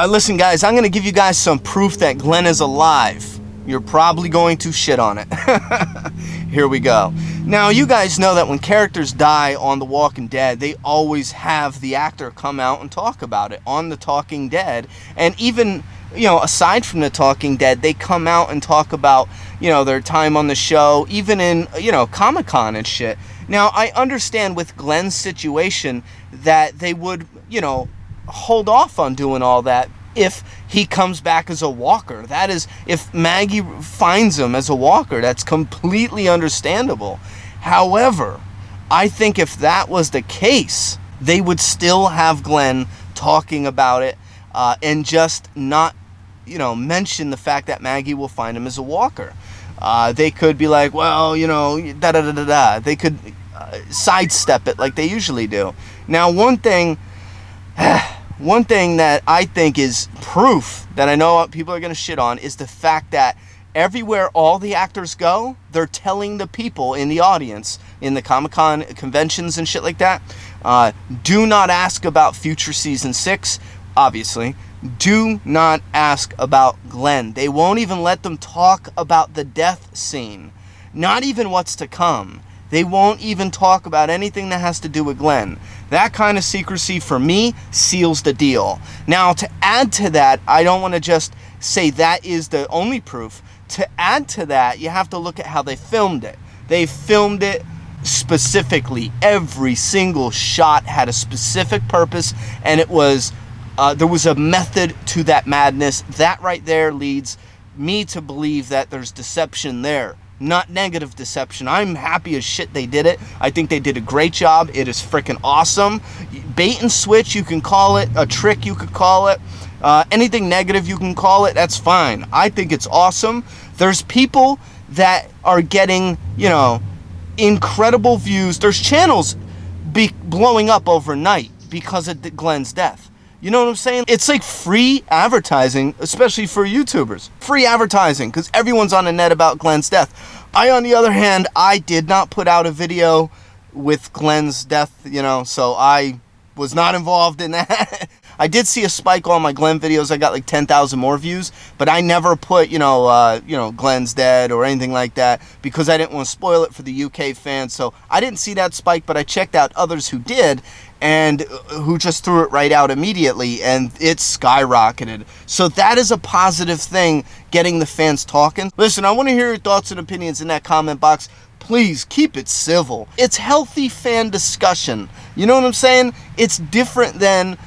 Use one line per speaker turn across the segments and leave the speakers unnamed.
Listen, guys, I'm going to give you guys some proof that Glenn is alive. You're probably going to shit on it. Here we go. Now, you guys know that when characters die on The Walking Dead, they always have the actor come out and talk about it on The Talking Dead. And even, you know, aside from The Talking Dead, they come out and talk about, you know, their time on the show, even in, you know, Comic-Con and shit. Now, I understand with Glenn's situation that they would, you know, hold off on doing all that if he comes back as a walker. That is, if Maggie finds him as a walker, that's completely understandable. However, I think if that was the case, they would still have Glenn talking about it and just not, you know, mention the fact that Maggie will find him as a walker. They could be like, well, you know, da-da-da-da-da. They could sidestep it like they usually do. Now, one thing that I think is proof that I know people are going to shit on is the fact that everywhere all the actors go, they're telling the people in the audience, in the Comic-Con conventions and shit like that, do not ask about future season 6, obviously. Do not ask about Glenn. They won't even let them talk about the death scene. Not even what's to come. They won't even talk about anything that has to do with Glenn. That kind of secrecy, for me, seals the deal. Now, to add to that, I don't want to just say that is the only proof. To add to that, you have to look at how they filmed it. They filmed it specifically. Every single shot had a specific purpose, and it was there was a method to that madness. That right there leads me to believe that there's deception there. Not negative deception. I'm happy as shit they did it. I think they did a great job. It is freaking awesome. Bait and switch, you can call it. A trick, you could call it. Anything negative, you can call it. That's fine. I think it's awesome. There's people that are getting, you know, incredible views. There's channels blowing up overnight because of Glenn's death. You know what I'm saying? It's like free advertising, especially for YouTubers. Free advertising, because everyone's on the net about Glenn's death. I, on the other hand, I did not put out a video with Glenn's death, you know, so I was not involved in that. I did see a spike on my Glenn videos. I got like 10,000 more views, but I never put, you know, Glenn's dead or anything like that because I didn't want to spoil it for the UK fans. So I didn't see that spike, but I checked out others who did and who just threw it right out immediately, and it skyrocketed. So that is a positive thing, getting the fans talking. Listen, I want to hear your thoughts and opinions in that comment box. Please keep it civil. It's healthy fan discussion. You know what I'm saying? It's different than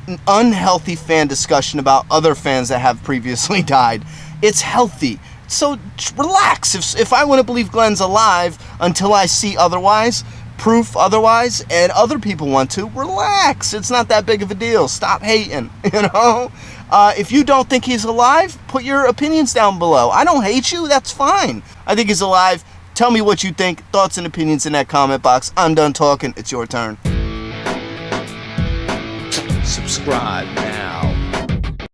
an unhealthy fan discussion about other fans that have previously died. It's healthy. So relax. If I want to believe Glenn's alive until I see otherwise, proof otherwise, and other people want to, relax. It's not that big of a deal. Stop hating, you know? If you don't think he's alive, put your opinions down below. I don't hate you. That's fine. I think he's alive. Tell me what you think. Thoughts and opinions in that comment box. I'm done talking. It's your turn.
Subscribe now.